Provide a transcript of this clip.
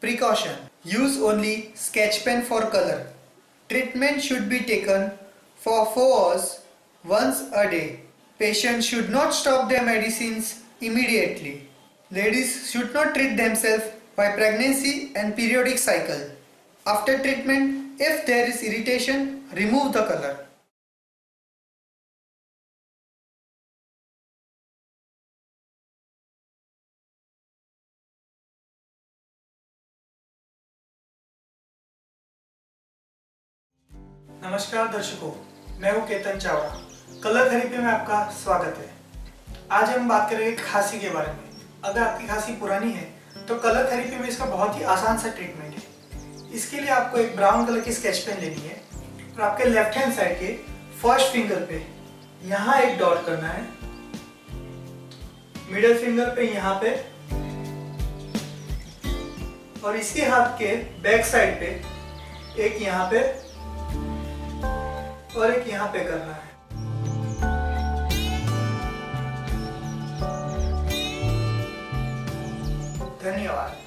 Precaution: use only sketch pen for color. Treatment should be taken for 4 hours once a day. Patients should not stop their medicines immediately. Ladies should not treat themselves by pregnancy and periodic cycle. After treatment, if there is irritation, remove the color. नमस्कार दर्शकों, मैं हूं Ketan Chavda. Colour therapy में आपका स्वागत है। आज हम बात करेंगे खांसी के बारे में। अगर आपकी खांसी पुरानी है तो कलर थेरेपी में इसका बहुत ही आसान सा ट्रीटमेंट है। इसके लिए आपको एक ब्राउन कलर की स्केच पेन लेनी है और आपके लेफ्ट हैंड साइड के फर्स्ट फिंगर पे यहाँ एक डॉट करना है, मिडिल फिंगर पे यहाँ पे और इसके हाथ के बैक साइड पे एक यहाँ पे और एक यहाँ पे करना है। धन्यवाद।